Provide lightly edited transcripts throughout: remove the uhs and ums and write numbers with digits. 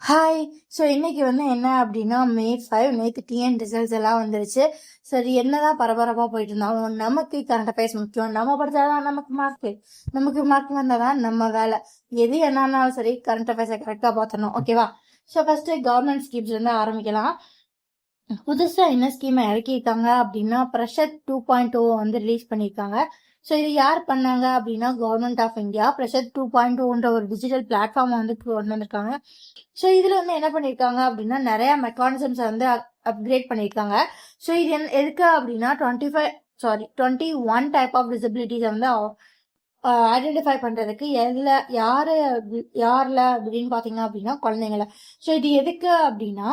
Hi. So இன்னைக்கு என்ன அப்படின்னா May 5 நேற்று டிஎன் ரிசல்ட்ஸ் எல்லாம் வந்துருச்சு. சரி, என்னதான் பரபரப்பாக போயிட்டு இருந்தாலும் நமக்கு கரண்ட் அஃபேர்ஸ் முக்கியம். நம்ம படித்தாதான் நமக்கு மார்க் வந்தால் தான் நம்ம வேலை. எது என்னன்னாலும் சரி, கரண்ட் அஃபேர்ஸை கரெக்டாக பார்த்தணும். ஓகேவா? ஸோ ஃபர்ஸ்ட் கவர்மெண்ட் ஸ்கீம்ஸ்லேருந்து ஆரம்பிக்கலாம். புதுசாக என்ன ஸ்கீமை இறக்கியிருக்காங்க அப்படின்னா ப்ரெஷர் 2.0 ரிலீஸ் பண்ணியிருக்காங்க. ஸோ இது யார் பண்ணாங்க அப்படின்னா கவர்மெண்ட் ஆஃப் இந்தியா ப்ரெஷர் 2.0 ஒரு டிஜிட்டல் பிளாட்ஃபார்ம் கொண்டு வந்திருக்காங்க. ஸோ இதில் என்ன பண்ணியிருக்காங்க அப்படின்னா நிறைய மெக்கானிசம்ஸ் அப்கிரேட் பண்ணியிருக்காங்க. ஸோ இது எதுக்கு அப்படின்னா 21 டைப் ஆஃப் டிசபிலிட்டிஸை ஐடென்டிஃபை பண்ணுறதுக்கு யாரில் அப்படின்னு பார்த்தீங்க அப்படின்னா குழந்தைங்கள. ஸோ இது எதுக்கு அப்படின்னா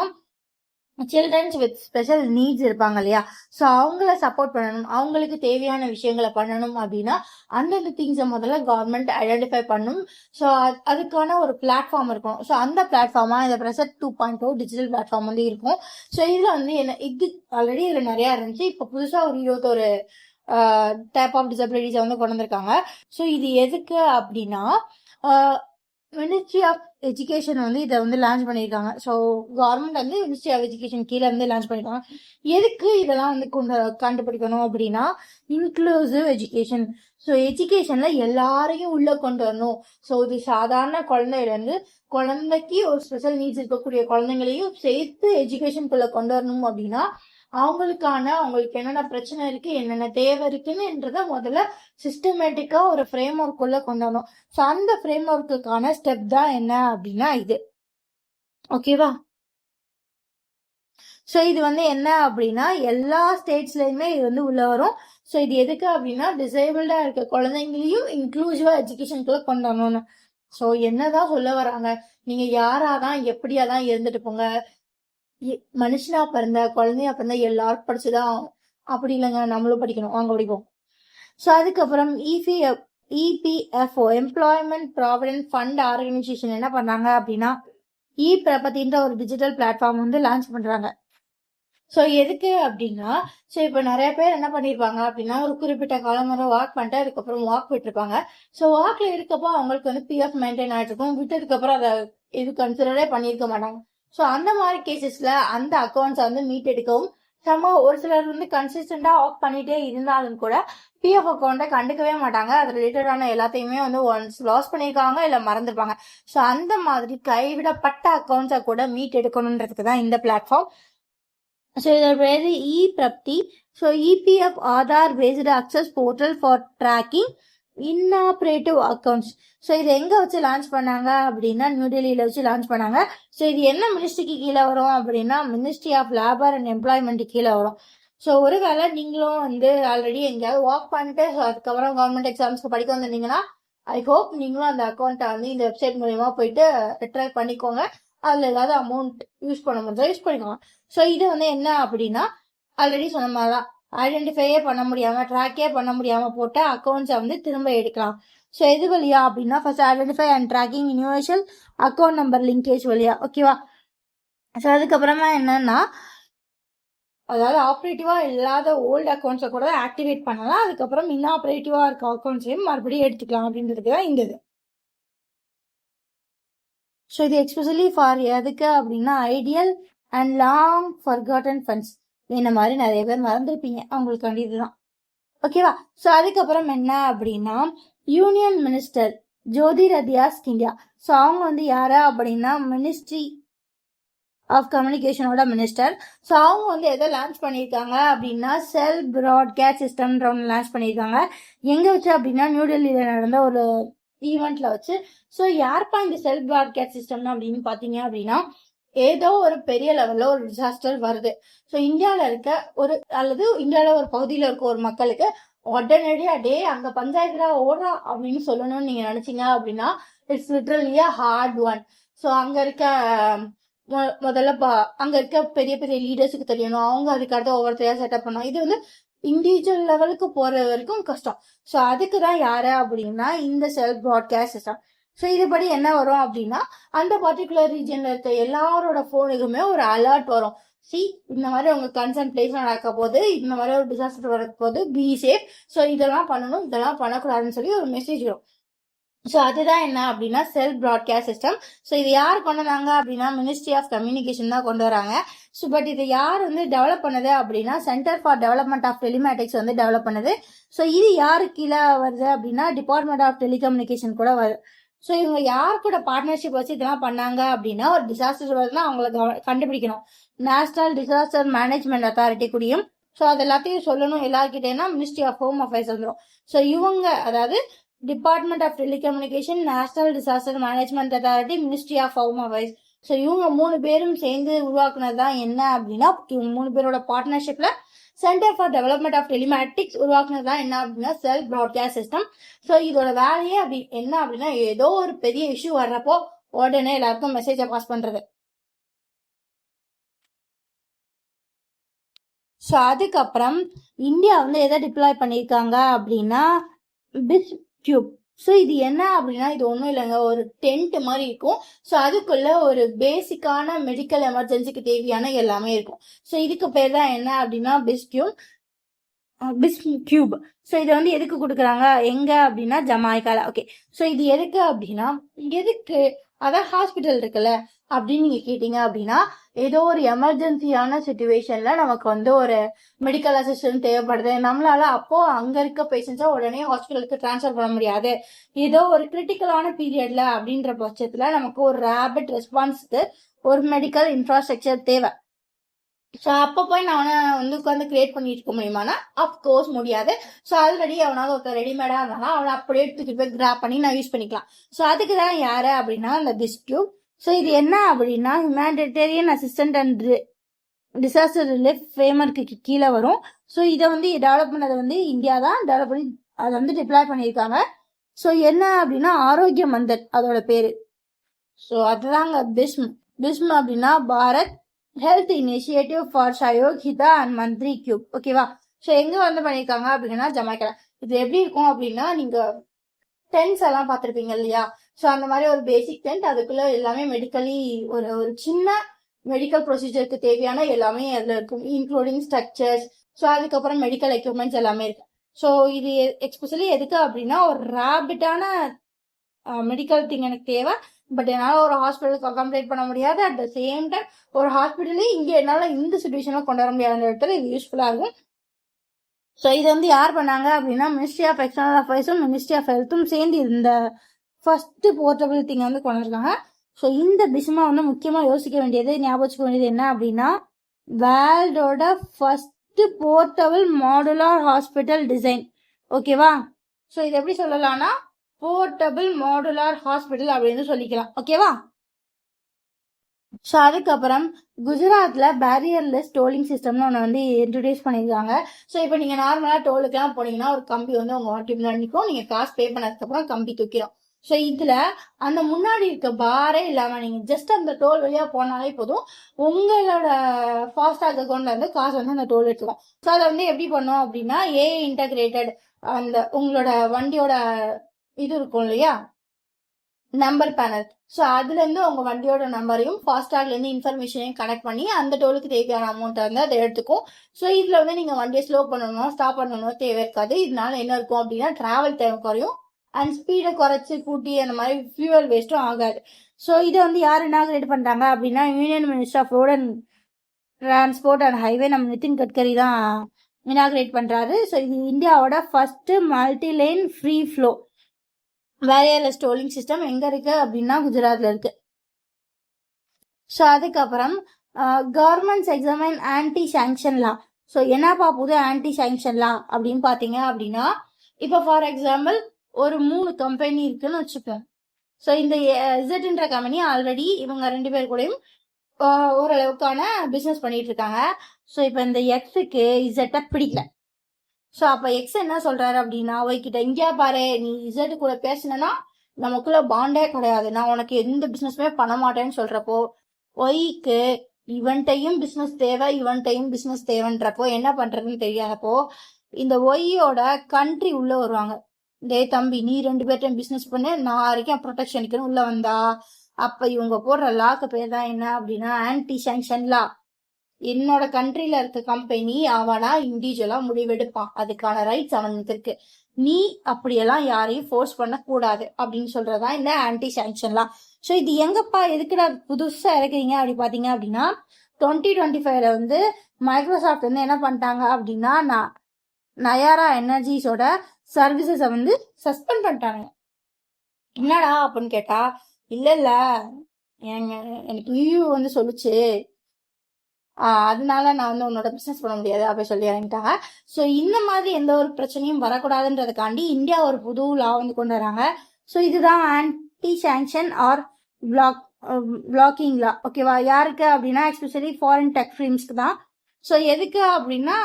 சில்ட்ரன்ஸ் வித் ஸ்பெஷல் நீட்ஸ் இருப்பாங்க இல்லையா, ஸோ அவங்கள சப்போர்ட் பண்ணணும், அவங்களுக்கு தேவையான விஷயங்களை பண்ணணும் அப்படின்னா அந்தந்த திங்ஸை முதல்ல கவர்மெண்ட் ஐடென்டிஃபை பண்ணும். ஸோ அதுக்கான ஒரு பிளாட்ஃபார்ம் இருக்கும். ஸோ அந்த பிளாட்ஃபார்மாக இந்த ப்ரெஷர் 2.0 டிஜிட்டல் பிளாட்ஃபார்ம் இருக்கும். ஸோ இதில் என்ன இது ஆல்ரெடி இதில் நிறையா இருந்துச்சு. இப்போ புதுசாக ஒரு 21 டைப் ஆஃப் டிசபிலிட்டிஸை கொண்டு வந்திருக்காங்க. ஸோ இது எதுக்கு அப்படின்னா மினிஸ்ட்ரி ஆஃப் எஜுகேஷன் இதை லான்ச் பண்ணியிருக்காங்க. So government ministry of education கீழே லான்ச் பண்ணியிருக்காங்க. எதுக்கு இதெல்லாம் கண்டுபிடிக்கணும் அப்படின்னா இன்க்ளூசிவ் எஜுகேஷன். ஸோ எஜுகேஷனில் எல்லாரையும் உள்ளே கொண்டு வரணும். ஸோ இது சாதாரண குழந்தைக்கு ஒரு ஸ்பெஷல் நீட்ஸ் இருக்கக்கூடிய குழந்தைங்களையும் சேர்த்து எஜுகேஷனுக்குள்ளே கொண்டு வரணும் அப்படின்னா அவங்களுக்கு என்னென்ன பிரச்சனை இருக்கு, என்னென்ன தேவை இருக்குன்னுன்றத முதல்ல சிஸ்டமேட்டிக்கா ஒரு ஃப்ரேம் ஒர்க்குள்ள கொண்டு வரணும். ஸோ அந்த ஃப்ரேம் ஒர்க்குக்கான ஸ்டெப் தான் என்ன அப்படின்னா இது. ஓகேவா? ஸோ இது என்ன அப்படின்னா எல்லா ஸ்டேட்ஸ்லயுமே இது உள்ள வரும். ஸோ இது எதுக்கு அப்படின்னா டிசேபிள்டா இருக்க குழந்தைங்களையும் இன்க்ளூசிவா எஜுகேஷனுக்குள்ள கொண்டு வரணும்னு. ஸோ என்னதான் சொல்ல வராங்க, நீங்க யாராதான் எப்படியாதான் இருந்துட்டு போங்க, மனுஷனா பிறந்த குழந்தையா பிறந்த எல்லாரும் படிச்சுதான் அப்படி இல்லைங்க, நம்மளும் படிக்கணும், வாங்க படிப்போம். ஸோ அதுக்கப்புறம் EPFO employment provident fund organisation என்ன பண்ணாங்க அப்படின்னா பிரபத்தின்ற ஒரு டிஜிட்டல் பிளாட்ஃபார்ம் லான்ச் பண்றாங்க. ஸோ எதுக்கு அப்படின்னா ஸோ இப்போ நிறைய பேர் என்ன பண்ணியிருப்பாங்க அப்படின்னா ஒரு குறிப்பிட்ட காலம் வரை வாக் பண்ணிட்டு அதுக்கப்புறம் வாக் விட்டுருப்பாங்க. ஸோ வாக்ல இருக்கப்போ அவங்களுக்கு பிஎஃப் மெயின்டைன் ஆகிட்டு இருக்கும். விட்டதுக்கு அப்புறம் அதை இது கன்சிடரே பண்ணியிருக்க மாட்டாங்க. ஸோ அந்த மாதிரி கேசஸ்ல அந்த அக்கௌண்ட்ஸை மீட் எடுக்கவும் ஒரு சிலர் கன்சிஸ்டண்டா ஆஃப் பண்ணிட்டே இருந்தாலும் கூட பிஎஃப் அக்கௌண்ட்டை கண்டுக்கவே மாட்டாங்க. அது ரிலேட்டடான எல்லாத்தையுமே ஒன்ஸ் லாஸ் பண்ணியிருக்காங்க இல்லை மறந்துருப்பாங்க. ஸோ அந்த மாதிரி கைவிடப்பட்ட அக்கௌண்ட்ஸை கூட மீட் எடுக்கணுன்றதுக்கு தான் இந்த பிளாட்ஃபார்ம். ஸோ இதோட பேர் Prapti. So EPF Aadhaar based access portal for tracking inoperative accounts. So இது எங்கே வச்சு லான்ச் பண்ணாங்க அப்படின்னா நியூ டெல்லியில் வச்சு லான்ச் பண்ணாங்க. ஸோ இது என்ன மினிஸ்ட்ரிக்கு கீழே வரும் அப்படின்னா ministry of labour and employment கீழே வரும். ஸோ ஒருவேளை நீங்களும் ஆல்ரெடி எங்கேயாவது ஒர்க் பண்ணிட்டு அதுக்கப்புறம் கவர்மெண்ட் எக்ஸாம்ஸ்க்கு படிக்க வந்திருந்தீங்கன்னா ஐ ஹோப் நீங்களும் அந்த அக்கௌண்ட்டை இந்த வெப்சைட் மூலயமா போயிட்டு ரிட்ராக்ட் பண்ணிக்கோங்க. அதில் ஏதாவது அமௌண்ட் யூஸ் பண்ண முடிஞ்சா யூஸ் பண்ணிக்கோங்க. ஸோ இது என்ன அப்படின்னா ஆல்ரெடி சொன்ன மாதிரி தான் ஐடென்டிஃபையே பண்ண முடியாம ட்ராக்கே பண்ண முடியாம போட்ட அக்கௌண்ட்ஸை திரும்ப எடுக்கலாம். ஸோ எது வழியா அப்படின்னா first identify and tracking universal account number linkage வழியா. ஓகேவா? ஸோ அதுக்கப்புறமா என்னன்னா அதாவது ஆப்ரேட்டிவா இல்லாத ஓல்டு அக்கௌண்ட்ஸை கூட ஆக்டிவேட் பண்ணலாம். அதுக்கப்புறம் இன்ஆப்ரேட்டிவா இருக்க அக்கௌண்ட்ஸையும் மறுபடியும் எடுத்துக்கலாம் அப்படின்றதுக்கு தான் இந்த இது. ஸோ இது எக்ஸ்பெஷலி ஃபார் எதுக்கு அப்படின்னா ideal and long forgotten funds இந்த மாதிரி நிறைய பேர் மறந்துருப்பீங்க, அவங்களுக்கு வேண்டிய இதுதான். ஓகேவா? ஸோ அதுக்கப்புறம் என்ன அப்படின்னா union minister Jyotiraditya Scindia. So அவங்க யாரா அப்படின்னா மினிஸ்ட்ரி ஆஃப் கம்யூனிகேஷனோட மினிஸ்டர். ஸோ அவங்க எதை லான்ச் பண்ணியிருக்காங்க அப்படின்னா செல் ப்ராட்காஸ்ட் சிஸ்டம்ன்ற ஒன்று லான்ச் பண்ணியிருக்காங்க. எங்கே வச்சு அப்படின்னா நியூ டெல்லியில் நடந்த ஒரு ஈவெண்ட்ல வச்சு. ஸோ யாருப்பா இந்த செல் ப்ராட்காஸ்ட் சிஸ்டம் அப்படின்னு பார்த்தீங்க அப்படின்னா ஏதோ ஒரு பெரிய லெவல்ல ஒரு டிசாஸ்டர் வருது. ஸோ இந்தியாவில் இருக்க இந்தியாவில் ஒரு பகுதியில் இருக்க ஒரு மக்களுக்கு உடனடியா அங்க பஞ்சாயத்துல ஓடுறா அப்படின்னு சொல்லணும்னு நீங்க நினைச்சீங்க அப்படின்னா it's literally a hard one. So அங்க இருக்க முதல்ல அங்க இருக்க பெரிய பெரிய லீடர்ஸுக்கு தெரியணும். அவங்க அதுக்கடுத்து ஒவ்வொருத்தையா செட்டப் பண்ணணும். இது இண்டிவிஜுவல் லெவலுக்கு போற வரைக்கும் கஷ்டம். ஸோ அதுக்கு தான் யாரு அப்படின்னா இந்த செல்ஃப் ப்ராட்காஸ்ட் சிஸ்டம். ஸோ இதுபடி என்ன வரும் அப்படின்னா அந்த பர்டிகுலர் ரீஜன்ல இருக்க எல்லாரோட போனுக்குமே ஒரு அலர்ட் வரும். இந்த மாதிரி உங்க கன்சர்ன் பிளேஸ் நடக்க போது, இந்த மாதிரி ஒரு டிசாஸ்டர் வர போது, பி சேஃப். ஸோ இதெல்லாம் பண்ணணும், இதெல்லாம் பண்ணக்கூடாதுன்னு சொல்லி ஒரு மெசேஜ் வரும். ஸோ அதுதான் என்ன அப்படின்னா செல்ஃப் ப்ராட்காஸ்ட் சிஸ்டம். ஸோ இது யார் கொண்டு வந்தாங்க அப்படின்னா மினிஸ்ட்ரி ஆஃப் கம்யூனிகேஷன் தான் கொண்டு வராங்க. ஸோ பட் இது யார் வந்து டெவலப் பண்ணது அப்படின்னா centre for development of telematics வந்து டெவலப் பண்ணுது. ஸோ இது யாரு கீழே வருது அப்படின்னா டிபார்ட்மெண்ட் ஆஃப் டெலிகம்யூனிகேஷன் கூட வருது. ஸோ இவங்க யார் கூட பார்ட்னர்ஷிப் வச்சு இதெல்லாம் பண்ணாங்க அப்படின்னா ஒரு டிசாஸ்டர் வருதுன்னா அவங்கள கண்டுபிடிக்கணும். நேஷனல் டிசாஸ்டர் மேனேஜ்மெண்ட் அத்தாரிட்டி கூடயும். ஸோ அது எல்லாத்தையும் சொல்லணும் எல்லாருக்கிட்டேன்னா மினிஸ்ட்ரி ஆஃப் ஹோம் அஃபேர்ஸ் வந்துடும். ஸோ இவங்க அதாவது department of telecommunication, national disaster management authority, ministry of home affairs. So இவங்க 3 பேரும் சேர்ந்து உருவாக்குனது தான் என்ன அப்படின்னா இவங்க 3 பேரோட பார்ட்னர்ஷிப்ல centre for development of telematics உருவாக்குனது தான் என்ன அப்படின்னா செல்ஃப் ப்ராட்காஸ்ட் சிஸ்டம். ஸோ இதோட வேலையே அப்படி என்ன அப்படின்னா ஏதோ ஒரு பெரிய இஷ்யூ வர்றப்போ உடனே எல்லாருக்கும் மெசேஜை பாஸ் பண்றது. ஸோ அதுக்கப்புறம் இந்தியா வந்து எதை டிப்ளாய் பண்ணியிருக்காங்க அப்படின்னா பிஸ் டியூப். ஸோ இது என்ன அப்படின்னா இது ஒன்றும் இல்லைங்க, ஒரு டென்ட் மாதிரி இருக்கும். ஸோ அதுக்குள்ள ஒரு பேசிக்கான மெடிக்கல் எமர்ஜென்சிக்கு தேவையான எல்லாமே இருக்கும். ஸோ இதுக்கு பேர் தான் என்ன அப்படின்னா பிஸ் டியூப். ஸோ இதை வந்து எதுக்கு கொடுக்குறாங்க எங்க அப்படின்னா ஜமாய்க்கால. ஓகே, ஸோ இது எதுக்கு அப்படின்னா எதுக்கு அதான் ஹாஸ்பிட்டல் இருக்குல்ல அப்படின்னு நீங்க கேட்டீங்க அப்படின்னா ஏதோ ஒரு எமர்ஜென்சியான சுச்சுவேஷன்ல நமக்கு வந்து ஒரு மெடிக்கல் அசிஸ்டன்ட் தேவைப்படுது, நம்மளால அப்போ அங்க இருக்க பேஷண்ட்ஸை உடனே ஹாஸ்பிட்டலுக்கு டிரான்ஸ்ஃபர் பண்ண முடியாது, ஏதோ ஒரு கிரிட்டிக்கலான பீரியட்ல அப்படின்ற பட்சத்துல நமக்கு ஒரு ரேபிட் ரெஸ்பான்ஸ்க்கு ஒரு மெடிக்கல் இன்ஃப்ராஸ்ட்ரக்சர் தேவை. ஸோ அப்போ போய் நான் வந்து உட்காந்து கிரியேட் பண்ணிட்டு இருக்க முடியுமானா அப்கோர்ஸ் முடியாது. ஸோ ஆல்ரெடி அவனாவது ஒருத்தர் ரெடிமேடா இருந்தாலும் அவனை அப்படியே எடுத்துக்கிட்டு போய் கிராப் பண்ணி நான் யூஸ் பண்ணிக்கலாம். ஸோ அதுக்கு தான் யாரு அப்படின்னா இந்த பிஸ் டியூப். ஸோ இது என்ன அப்படின்னா humanitarian assistant and disaster relief ஃப்ரேம்வொர்க்கு கீழே வரும். ஸோ இதை வந்து டெவலப் பண்ணது வந்து இந்தியா தான் டெவலப் பண்ணி அதை வந்து டிப்ளாய் பண்ணியிருக்காங்க. ஸோ என்ன அப்படின்னா ஆரோக்கிய மந்தன் அதோட பேரு. ஸோ அதுதாங்க பிஸ்ம் அப்படின்னா Bharat health initiative for Sahyog Hitha and Mantri cube. ஓகேவா? ஸோ எங்க வந்து பண்ணியிருக்காங்க அப்படின்னா ஜமைக்கா. இது எப்படி இருக்கும் அப்படின்னா நீங்க டென்ட்ஸ் எல்லாம் பார்த்துருப்பீங்க இல்லையா? ஸோ அந்த மாதிரி ஒரு பேசிக் டென்ட், அதுக்குள்ள எல்லாமே மெடிக்கலி ஒரு ஒரு சின்ன மெடிக்கல் ப்ரொசீஜருக்கு தேவையான எல்லாமே அதில் இருக்கும், இன்க்ளூடிங் ஸ்ட்ரக்சர்ஸ். ஸோ அதுக்கப்புறம் மெடிக்கல் எக்யூப்மெண்ட்ஸ் எல்லாமே இருக்கு. ஸோ இது எக்ஸ்பெஷலி எதுக்கு அப்படின்னா ஒரு ரேபிட்டான மெடிக்கல் திங் எனக்கு தேவை, பட் என்னால் ஒரு ஹாஸ்பிட்டலுக்கு அகாமடேட் பண்ண முடியாது. அட் த சேம் டைம் ஒரு ஹாஸ்பிட்டலே இங்கே என்னால் இந்த சுச்சுவேஷன்ல கொண்டு வர முடியாத இடத்துல இது யூஸ்ஃபுல்லாக இருக்கும். ஸோ இது வந்து யார் பண்ணாங்க அப்படின்னா மினிஸ்ட்ரி ஆஃப் எக்ஸ்டர்னல் அஃபேர்ஸும் மினிஸ்ட்ரி ஆஃப் ஹெல்த்தும் சேர்ந்து இந்த ஃபர்ஸ்ட் போர்ட்டபிள் திங்கை வந்து கொண்டு வந்திருக்காங்க. ஸோ இந்த பிஸ்மா வந்து முக்கியமாக யோசிக்க வேண்டியது, ஞாபகம் வச்சுக்க வேண்டியது என்ன அப்படின்னா வேர்ல்டோட first portable modular hospital design. ஓகேவா? ஸோ இது எப்படி சொல்லலாம்னா போர்ட்டபிள் மாடுலார் ஹாஸ்பிட்டல் அப்படின்னு சொல்லிக்கலாம். ஓகேவா? ஸோ அதுக்கப்புறம் குஜராத்ல பேரியர்லெஸ் டோலிங் சிஸ்டம்னு ஒன்று வந்து இன்ட்ரடியூஸ் பண்ணியிருக்காங்க. ஸோ இப்போ நீங்கள் நார்மலாக டோலுக்கெல்லாம் போனீங்கன்னா ஒரு கம்பி வந்து உங்கள் வாட்டி முன்னாடி நிற்கும், நீங்கள் காசு பே பண்ணதுக்கப்புறம் கம்பி தூக்கிடும். ஸோ இதில் அந்த முன்னாடி இருக்க பாரே இல்லாமல் நீங்கள் ஜஸ்ட் அந்த டோல் வழியாக போனாலே போதும், உங்களோட ஃபாஸ்டாக் அக்கௌண்ட்ல இருந்து காசு வந்து அந்த டோல் எடுத்துக்கும். ஸோ அதை வந்து எப்படி பண்ணோம் அப்படின்னா ஏஐ இன்டகிரேட்டட் அந்த உங்களோட வண்டியோட இது இருக்கும் இல்லையா நம்பர் பேனல். ஸோ அதுல இருந்து உங்க வண்டியோட நம்பரையும் ஃபாஸ்டாக்ல இருந்து இன்ஃபர்மேஷனையும் கனெக்ட் பண்ணி அந்த டோலுக்கு தேவையான அமௌண்ட் வந்து அதை எடுத்துக்கும். ஸோ இதுல வந்து நீங்க வண்டியை ஸ்லோ பண்ணணும் ஸ்டாப் பண்ணணும் தேவை இருக்காது. இதனால என்ன இருக்கும் அப்படின்னா டிராவல் டைம் குறையும் அண்ட் ஸ்பீடை குறைச்சி கூட்டி அந்த மாதிரி ஃபியூவல் வேஸ்ட்டும் ஆகாது. ஸோ இதை வந்து யார் இனாகிரேட் பண்றாங்க அப்படின்னா union minister of road and transport and highway நம்ம நிதின் கட்கரி தான் இனாகிரேட் பண்றாரு. ஸோ இது இந்தியாவோட first multi lane free flow barrierless tolling system எங்க இருக்கு அப்படின்னா குஜராத்ல இருக்கு. ஸோ அதுக்கப்புறம் government's examine anti sanction law. So என்னப்பா புது ஆன்டி சாங்ஷன் லா அப்படின்னு பாத்தீங்க அப்படின்னா இப்போ ஃபார் எக்ஸாம்பிள் ஒரு 3 கம்பெனி இருக்குன்னு வச்சுப்போம். ஸோ இந்த இசட்ன்ற கம்பெனி ஆல்ரெடி இவங்க 2 பேர் கூடயும் ஓரளவுக்கான பிசினஸ் பண்ணிட்டு இருக்காங்க. ஸோ இப்போ இந்த எக்ஸுக்கு இசட்டை பிடிக்கல. ஸோ அப்போ எக்ஸ் என்ன சொல்றாரு அப்படின்னா ஒய் கிட்ட இங்கே பாரு நீ இசட் கூட பேசினா நமக்குள்ள பாண்டே கிடையாது, நான் உனக்கு எந்த பிசினஸுமே பண்ண மாட்டேன்னு சொல்றப்போ ஒய்க்கு இவன்ட்டையும் பிசினஸ் தேவை இவன்ட்டையும் பிசினஸ் தேவைன்றப்போ என்ன பண்றதுன்னு தெரியாதப்போ இந்த ஒய்யோட கண்ட்ரி உள்ள வருவாங்க. டே தம்பி நீ 2 பேர்ட்டையும் பிசினஸ் பண்ணு, நான் வரைக்கும் ப்ரொடெக்ஷனுக்குன்னு உள்ள வந்தா அப்ப இவங்க போடுற லாக்கு பேர் தான் என்ன அப்படின்னா ஆன்டி சாங்ஷன் லா. என்னோட கண்ட்ரில இருக்க கம்பெனி அவனா இண்டிவிஜுவலா முடிவெடுப்பான், அதுக்கான ரைட்ஸ் அவனுக்கு இருக்கு. நீ அப்படியெல்லாம் யாரையும் ஃபோர்ஸ் பண்ணக்கூடாது அப்படின்னு சொல்றதுதான் இந்த ஆன்டி சாங்ஷன்லாம். ஸோ இது எங்கப்பா எதுக்குடா புதுசா இறக்குறீங்க அப்படி பாத்தீங்க அப்படின்னா 2025 வந்து மைக்ரோசாஃப்ட் வந்து என்ன பண்ணிட்டாங்க அப்படின்னா நயாரா எனர்ஜிஸோட சர்வீசஸை வந்து சஸ்பெண்ட் பண்ணிட்டாங்க. என்னடா அப்படின்னு கேட்டா, இல்ல எனக்கு ரிவ்யூ வந்து சொல்லுச்சு, அதனால நான் வந்து உன்னோட பிசினஸ் பண்ண முடியாது அப்படி சொல்லி இறங்கிட்டாங்க. ஸோ இந்த மாதிரி எந்த ஒரு பிரச்சனையும் வரக்கூடாதுன்றதுக்காண்டி இந்தியா ஒரு புது லா வந்து கொண்டு வராங்க. ஸோ இதுதான் ஆன்டி சாங்ஷன் ஆர் பிளாக்கிங் லா. ஓகேவா? யாருக்கு அப்படின்னா எஸ்பெஷலி ஃபாரின் டெக் ஃபிலிம்ஸ்க்கு தான். ஸோ எதுக்கு அப்படின்னா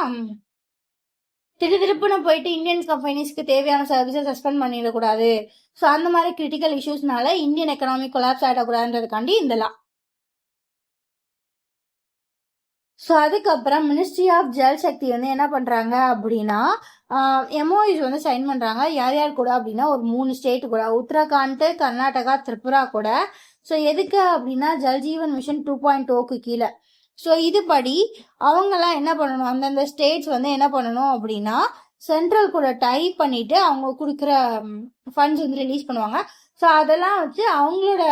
திருப்புன்னு போயிட்டு இந்தியன் கம்பெனிஸ்க்கு தேவையான சர்வீஸை சஸ்பெண்ட் பண்ணிடக்கூடாது. ஸோ அந்த மாதிரி கிரிட்டிக்கல் இஷ்யூஸ்னால இந்தியன் எக்கனாமி கொலாப்ஸ் ஆகிடக்கூடாதுன்றதுக்காண்டி இந்த லா. ஸோ அதுக்கப்புறம் மினிஸ்ட்ரி ஆஃப் ஜல் சக்தி வந்து என்ன பண்றாங்க அப்படின்னா எம்ஓஇஸ் வந்து சைன் பண்றாங்க. யார் யார் கூட அப்படின்னா ஒரு 3 ஸ்டேட் கூட, உத்தரகாண்ட், கர்நாடகா, திரிபுரா கூட. ஸோ எதுக்கு அப்படின்னா ஜல்ஜீவன் மிஷன் 2.0க்கு கீழே. ஸோ இதுபடி அவங்கெல்லாம் என்ன பண்ணணும், அந்தந்த ஸ்டேட்ஸ் வந்து என்ன பண்ணணும் அப்படின்னா சென்ட்ரல் கூட டைப் பண்ணிட்டு அவங்க கொடுக்குற ஃபண்ட்ஸ் வந்து ரிலீஸ் பண்ணுவாங்க. ஸோ அதெல்லாம் வச்சு அவங்களோட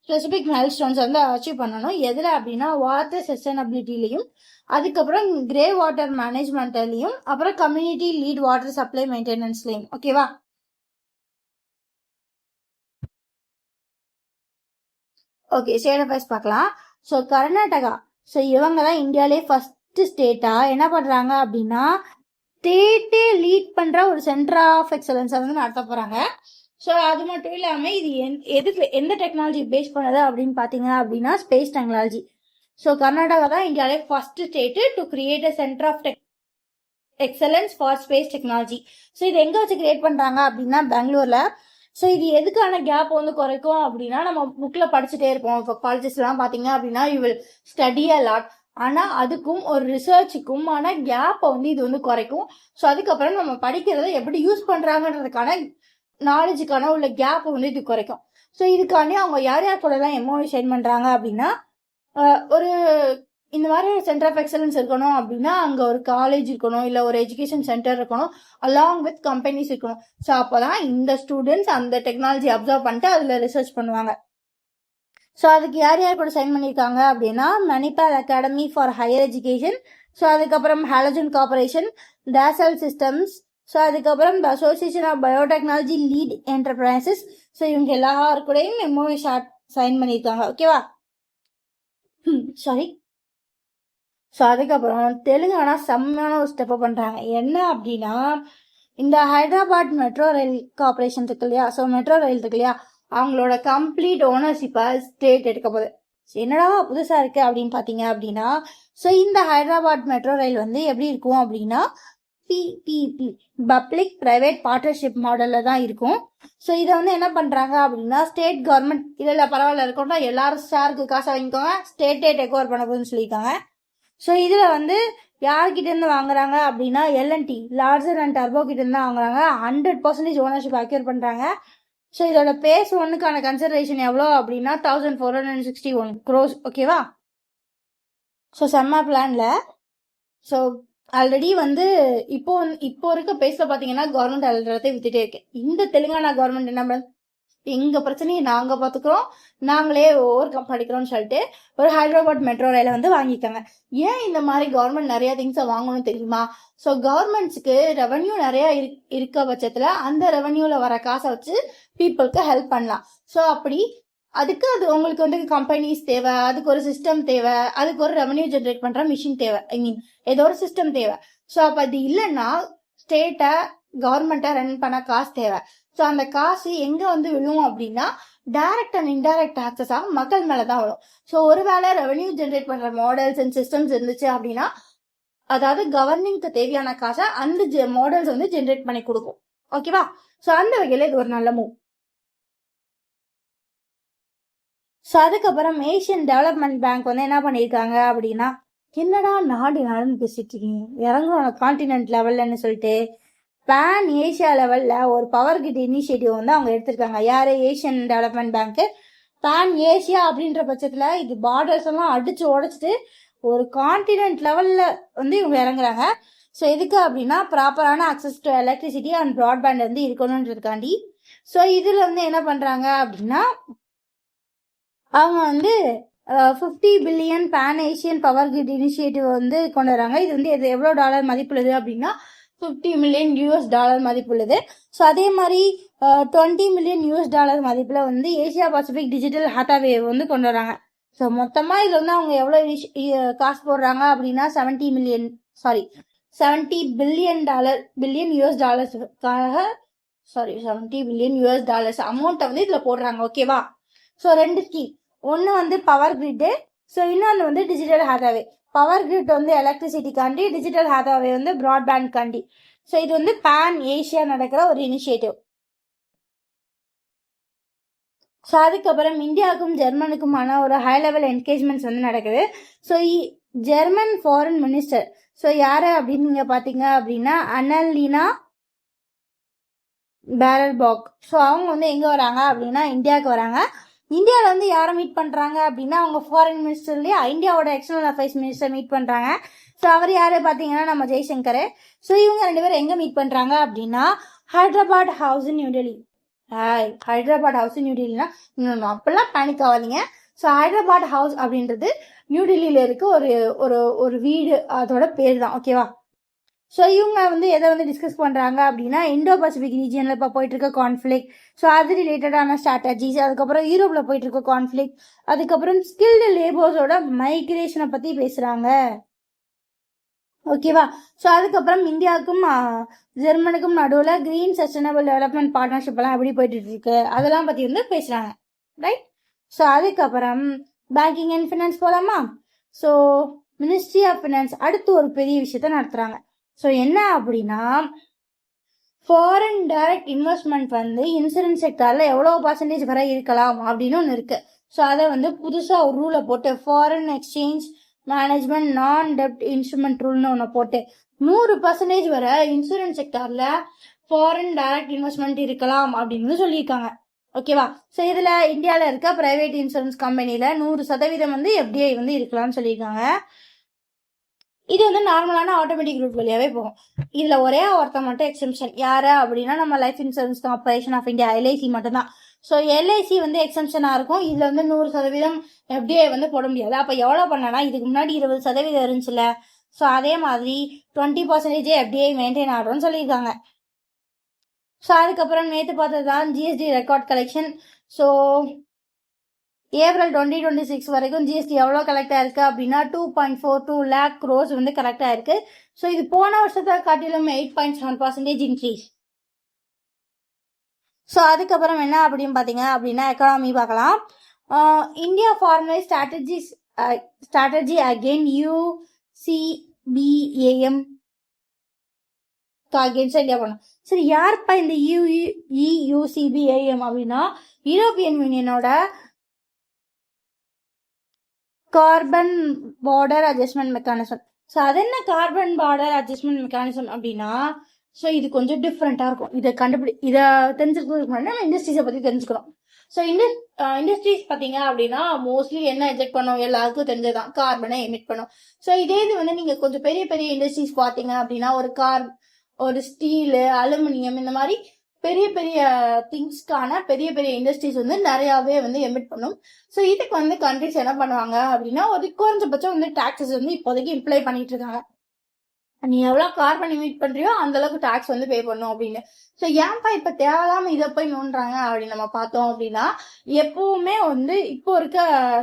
ஸ்பெசிபிக் மைல் ஸ்டோன்ஸ் வந்து அச்சீவ் பண்ணணும். எதில் அப்படின்னா வாட்டர் சஸ்டைனபிலிட்டிலையும், அதுக்கப்புறம் கிரே வாட்டர் மேனேஜ்மெண்ட்லையும், அப்புறம் கம்யூனிட்டி லீட் வாட்டர் சப்ளை மெயின்டெனன்ஸ்லையும். ஓகேவா? ஓகே, ஸ்டேட் அஃபேர்ஸ் பார்க்கலாம். ஸோ கர்நாடகா, ஸோ இவங்க தான் இந்தியாவிலே ஃபர்ஸ்ட் ஸ்டேட்டா என்ன பண்றாங்க அப்படின்னா ஸ்டேட்டே லீட் பண்ற ஒரு சென்டர் ஆஃப் எக்ஸலன்ஸ் வந்து நடத்த போறாங்க. ஸோ அது மட்டும் இல்லாம இது எந்த டெக்னாலஜி பேஸ் பண்ணது அப்படின்னு பாத்தீங்க அப்படின்னா ஸ்பேஸ் டெக்னாலஜி. ஸோ கர்நாடகா தான் இந்தியாவிலே first state to create a centre of excellence for space technology. So இது எங்க வச்சு கிரியேட் பண்றாங்க அப்படின்னா பெங்களூர்ல. ஸோ இது எதுக்கான கேப் வந்து குறைக்கும் அப்படின்னா நம்ம புக்ல படிச்சுட்டே இருப்போம். இப்போ காலேஜஸ் எல்லாம் பாத்தீங்க அப்படின்னா you will study a lot. ஆனா அதுக்கும் ஒரு ரிசர்ச்சுக்கும் ஆன கேப்பை வந்து இது வந்து குறைக்கும். ஸோ அதுக்கப்புறம் நம்ம படிக்கிறத எப்படி யூஸ் பண்றாங்கன்றதுக்கான நாலேஜுக்கான உள்ள கேப் வந்து இது குறைக்கும். ஸோ இதுக்காண்டி அவங்க யார் யார் கூட எல்லாம் எம்ஓஐ சைன் பண்றாங்க அப்படின்னா ஒரு இந்த மாதிரி ஒரு சென்டர் ஆஃப் எக்ஸலன்ஸ் இருக்கணும் அப்படின்னா அங்க ஒரு காலேஜ் இருக்கணும், இல்ல ஒரு எஜுகேஷன் சென்டர் இருக்கணும், அலாங் வித் கம்பெனிஸ் இருக்கணும். ஸோ அப்போதான் இந்த ஸ்டூடெண்ட்ஸ் அந்த டெக்னாலஜி அப்சர்வ் பண்ணிட்டு அதுல ரிசர்ச் பண்ணுவாங்க. ஸோ அதுக்கு யார் யார் கூட சைன் பண்ணியிருக்காங்க அப்படின்னா Manipal academy for higher education, so அதுக்கப்புறம் ஹாலஜன் கார்பரேஷன், டேசல் சிஸ்டம்ஸ், ஸோ அதுக்கப்புறம் the association of biotechnology led enterprises. So இவங்க எல்லாருக்கூடையும் எம்ஓஐ சைன் பண்ணியிருக்காங்க. ஓகேவா? சாரி. ஸோ அதுக்கப்புறம் தெலுங்கானா செம்மையான ஒரு ஸ்டெப் பண்றாங்க. என்ன அப்படின்னா இந்த ஹைதராபாத் மெட்ரோ ரயில் கார்பரேஷன் இருக்கு இல்லையா, ஸோ மெட்ரோ ரயில் இருக்கு இல்லையா, அவங்களோட கம்ப்ளீட் ஓனர்ஷிப்பை ஸ்டேட் எடுக்க போகுது. என்னடா புதுசா இருக்கு அப்படின்னு பாத்தீங்க அப்படின்னா ஸோ இந்த ஹைதராபாத் மெட்ரோ ரயில் வந்து எப்படி இருக்கும் அப்படின்னா பிபிபி, பப்ளிக் பிரைவேட் பார்ட்னர்ஷிப் மாடல்ல தான் இருக்கும். ஸோ இதை வந்து என்ன பண்றாங்க அப்படின்னா ஸ்டேட் கவர்மெண்ட் இதுல பரவாயில்ல இருக்கட்டும், எல்லாரும் ஷேருக்கு காசை வாங்கிக்கோங்க, ஸ்டேட்டே டேக் ஓவர் பண்ண போகுதுன்னு சொல்லியிருக்காங்க. ஸோ இதுல வந்து யார்கிட்ட இருந்து வாங்குறாங்க அப்படின்னா எல்என்டி, லார்ஜர் அண்ட் டர்போ கிட்ட இருந்து வாங்குறாங்க. 100% ஓனர்ஷிப் அக்யூர் பண்றாங்க. ஸோ இதோட பேஸ் ஒன்னுக்கான கன்சிடரேஷன் எவ்வளோ அப்படின்னா 1461 crores. ஓகேவா? ஸோ செம்ம பிளான்ல. ஸோ ஆல்ரெடி வந்து இப்போ இருக்க பேஸ்ல பாத்தீங்கன்னா கவர்மெண்ட் எல்லாத்தையும் வித்துட்டே இருக்கு. இந்த தெலுங்கானா கவர்மெண்ட் என்ன பண்ண, எங்க பிரச்சனையை நாங்க பாத்துக்கிறோம், நாங்களே ஓவர் கம் படிக்கிறோம்னு சொல்லிட்டு ஒரு ஹைதராபாத் மெட்ரோ ரயில வந்து வாங்கிட்டாங்க. ஏன் இந்த மாதிரி கவர்மெண்ட் நிறைய திங்ஸை வாங்கணும் தெரியுமா? ஸோ கவர்மெண்ட்ஸுக்கு ரெவன்யூ நிறைய இருக்க பட்சத்துல அந்த ரெவன்யூல வர காசை வச்சு பீப்புளுக்கு ஹெல்ப் பண்ணலாம். ஸோ அப்படி அதுக்கு அது உங்களுக்கு வந்து கம்பெனிஸ் தேவை, அதுக்கு ஒரு சிஸ்டம் தேவை, அதுக்கு ஒரு ரெவன்யூ ஜென்ரேட் பண்ற மிஷின் தேவை, ஐ மீன் ஏதோ ஒரு சிஸ்டம் தேவை. ஸோ அப்ப அது இல்லைன்னா ஸ்டேட்டை கவர்மெண்ட்டை ரன் பண்ண காசு தேவை. ஸோ அந்த காசு எங்க வந்து விழும் அப்படின்னா டைரக்ட் அண்ட் இன்டைரக்ட் டாக்ஸஸா மக்கள் மேலதான் வரும். ஸோ ஒருவேளை ரெவன்யூ ஜென்ரேட் பண்ற மாடல்ஸ் அண்ட் சிஸ்டம்ஸ் இருந்துச்சு அப்படின்னா அதாவது கவர்னிங்க்கு தேவையான காசை அந்த மாடல்ஸ் வந்து ஜென்ரேட் பண்ணி கொடுக்கும். ஓகேவா? ஸோ அந்த வகையில இது ஒரு நல்ல மூவ். ஸோ அதுக்கப்புறம் ஏஷியன் டெவலப்மெண்ட் பேங்க் வந்து என்ன பண்ணியிருக்காங்க அப்படின்னா என்னடா நாடு நடந்து பேசிட்டு இருக்கீங்க, இறங்குறோம் கான்டினென்ட் லெவல்லன்னு சொல்லிட்டு பேன் ஏஷியா லெவல்ல ஒரு பவர் கிட் இனிஷியேட்டிவ் வந்து அவங்க எடுத்திருக்காங்க. யாரு? Asian development bank. Pan Asia அப்படின்ற பட்சத்துல இது பார்டர்ஸ் எல்லாம் அடிச்சு உடைச்சிட்டு ஒரு கான்டினென்ட் லெவல்ல வந்து இவங்க இறங்குறாங்க. ஸோ எதுக்கு அப்படின்னா ப்ராப்பரான access to electricity and broadband வந்து இருக்கணுன்றதுக்காண்டி. ஸோ இதில் வந்து என்ன பண்ணுறாங்க அப்படின்னா அவங்க வந்து 50 billion pan Asian power grid initiative வந்து கொண்டு வராங்க. இது வந்து எவ்வளோ டாலர் மதிப்புள்ளது அப்படின்னா $50 மில்லியன் மதிப்புள்ளது. ஸோ அதே மாதிரி $20 மில்லியன் மதிப்பில் வந்து ஏசியா பசிபிக் டிஜிட்டல் ஹாத்தாவே வந்து கொண்டு வராங்க. ஸோ மொத்தமாக இதில் வந்து அவங்க எவ்வளோ காசு போடுறாங்க அப்படின்னா $70 பில்லியன் $70 பில்லியன் அமௌண்ட்டை வந்து இதில் போடுறாங்க. ஓகேவா? So 2 scheme. ஒன்று வந்து பவர் கிரிட்டு, ஸோ இன்னொன்று வந்து டிஜிட்டல் ஹாத்தாவே. பவர் கிரிட் வந்து எலக்ட்ரிசிட்டிக்காண்டி, டிஜிட்டல் ஹாத்தாவே வந்து ப்ராட்பேண்ட் காண்டி. ஸோ இது வந்து பேன் ஏஷியா நடக்கிற ஒரு இனிஷியேட்டிவ். ஸோ அதுக்கப்புறம் இந்தியாவுக்கும் ஜெர்மனுக்குமான ஒரு ஹை லெவல் என்கேஜ்மெண்ட்ஸ் வந்து நடக்குது. So German foreign minister, so யார் அப்படின்னு நீங்கள் பார்த்தீங்க அப்படின்னா அன்னலீனா பேரல்பாக். ஸோ அவங்க வந்து எங்கே வராங்க அப்படின்னா இந்தியாவுக்கு வராங்க. இந்தியாவில் வந்து யாரை மீட் பண்ணுறாங்க அப்படின்னா அவங்க ஃபாரின் மினிஸ்டர்லேயே இந்தியாவோட எக்ஸ்டர்னல் அஃபேர்ஸ் மினிஸ்டர் மீட் பண்ணுறாங்க. ஸோ அவர் யார் பார்த்தீங்கன்னா நம்ம ஜெய்சங்கர். ஸோ இவங்க 2 பேரும் எங்கே மீட் பண்ணுறாங்க அப்படின்னா Hyderabad house in new Delhi. Hyderabad house new டெல்லினா அப்பெல்லாம் பேனிக் ஆகாதீங்க. ஸோ ஹைதராபாத் ஹவுஸ் அப்படின்றது நியூ டெல்லியில் இருக்க ஒரு வீடு, அதோட பேர் தான். ஓகேவா? ஸோ இவங்க வந்து எதை வந்து டிஸ்கஸ் பண்ணுறாங்க அப்படின்னா இண்டோ பசிபிக் ரீஜியனில் இப்போ போயிட்டு இருக்க கான்ஃப்ளிக், ஸோ அது ரிலேட்டடான ஸ்ட்ராட்டஜிஸ், அதுக்கப்புறம் யூரோப்பில் போயிட்டு இருக்க கான்ஃப்ளிக், அதுக்கப்புறம் ஸ்கில்டு லேபர்ஸோட மைக்ரேஷனை பற்றி பேசுகிறாங்க. ஓகேவா? ஸோ அதுக்கப்புறம் இந்தியாவுக்கும் ஜெர்மனுக்கும் நடுவில் கிரீன் சஸ்டைனபிள் டெவலப்மெண்ட் பார்ட்னர்ஷிப் எல்லாம் எப்படி போயிட்டு இருக்கு அதெல்லாம் பற்றி வந்து பேசுகிறாங்க. ரைட்? ஸோ அதுக்கப்புறம் பேங்கிங் அண்ட் ஃபினான்ஸ் போகலாமா? ஸோ மினிஸ்ட்ரி ஆஃப் ஃபினான்ஸ் அடுத்து ஒரு பெரிய விஷயத்த நடத்துகிறாங்க. ஸோ என்ன அப்படின்னா ஃபாரின் டைரக்ட் இன்வெஸ்ட்மெண்ட் வந்து இன்சூரன்ஸ் செக்டாரில் எவ்வளோ பர்சன்டேஜ் வரை இருக்கலாம் அப்படின்னு ஒன்று இருக்கு. ஸோ அதை வந்து புதுசாக ஒரு ரூலை போட்டு ஃபாரின் எக்ஸ்சேஞ்ச் மேனேஜ்மெண்ட் நான் டெப்ட் இன்ஸ்ட்ருமெண்ட் ரூல்னு ஒன்று போட்டு 100% வரை இன்சூரன்ஸ் செக்டாரில் ஃபாரின் டைரக்ட் இன்வெஸ்ட்மெண்ட் இருக்கலாம் அப்படின்னு சொல்லியிருக்காங்க. ஓகேவா? ஸோ இதில் இந்தியாவில் இருக்க பிரைவேட் இன்சூரன்ஸ் கம்பெனியில் 100% வந்து எஃப்டிஐ வந்து இருக்கலாம்னு சொல்லியிருக்காங்க. இது வந்து நார்மலான ஆட்டோமேட்டிக் ரூட் வழியாவே போகும். இதுல ஒரே ஒருத்தர் மட்டும் எக்ஸம்ஷன். யாரு அப்படின்னா நம்ம life insurance corporation of India, LIC மட்டும்தான். ஸோ எல்ஐசி வந்து எக்ஸம்ஷனா இருக்கும். இதுல வந்து 100% எஃப்டிஐ வந்து போட முடியாது. அப்ப எவ்வளவு பண்ணனா இதுக்கு முன்னாடி 20% இருந்துச்சுல, ஸோ அதே மாதிரி 20% எஃப்டிஐ மெயின்டைன் ஆகும்னு சொல்லியிருக்காங்க. ஸோ அதுக்கப்புறம் நேற்று பார்த்ததுதான் GST record collection. So April 2026 வரைக்கும் ஜிஎஸ்டி எவ்வளோ கலெக்ட் ஆயிருக்கு அப்படின்னா 2.42 lakh crores வந்து கலெக்ட் ஆயிருக்கு. ஸோ இது போன வருஷத்தை காட்டிலும் 8.7% இன்க்ரீஸ். ஸோ அதுக்கப்புறம் என்ன அப்படின்னு பார்த்தீங்க அப்படின்னா எக்கானமி பார்க்கலாம். India formalise strategy again UCBAM India பண்ணும். சரி, யாருப்பா இந்த UCBAM அப்படின்னா யூரோப்பியன் யூனியனோட carbon border adjustment mechanism. So அது என்ன கார்பன் பார்டர் அட்ஜஸ்ட்மெண்ட் மெக்கானிசம் அப்படின்னா, ஸோ இது கொஞ்சம் டிஃப்ரெண்டாக இருக்கும். இதை தெரிஞ்சுக்கிறதுக்கு முன்னாடி நம்ம இண்டஸ்ட்ரீஸை பற்றி தெரிஞ்சுக்கிறோம். ஸோ இண்டஸ்ட்ரீஸ் பார்த்தீங்க அப்படின்னா மோஸ்ட்லி என்ன எஜெக்ட் பண்ணும் எல்லாருக்கும் தெரிஞ்சதான், கார்பனை எமிட் பண்ணும். ஸோ இதே இது வந்து நீங்கள் கொஞ்சம் பெரிய பெரிய இண்டஸ்ட்ரீஸ் பார்த்தீங்க அப்படின்னா ஒரு ஸ்டீலு, அலுமினியம், இந்த மாதிரி பெரிய பெரிய திங்ஸ்க்கான பெரிய பெரிய இண்டஸ்ட்ரீஸ் வந்து நிறையாவே வந்து எமிட் பண்ணும். ஸோ இதுக்கு வந்து கண்ட்ரிஸ் என்ன பண்ணுவாங்க அப்படின்னா ஒரு குறைஞ்சபட்சம் வந்து டாக்ஸஸ் வந்து இப்போதைக்கு இம்ப்ளை பண்ணிட்டு இருக்காங்க. நீ எவ்வளோ கார்பன் எமிட் பண்றியோ அந்த அளவுக்கு டாக்ஸ் வந்து பே பண்ணும் அப்படின்னு. ஸோ ஏன்பா இப்ப தேவையில்லாம இதை போய் நோண்டுறாங்க அப்படின்னு நம்ம பார்த்தோம் அப்படின்னா, எப்பவுமே வந்து இப்போ இருக்க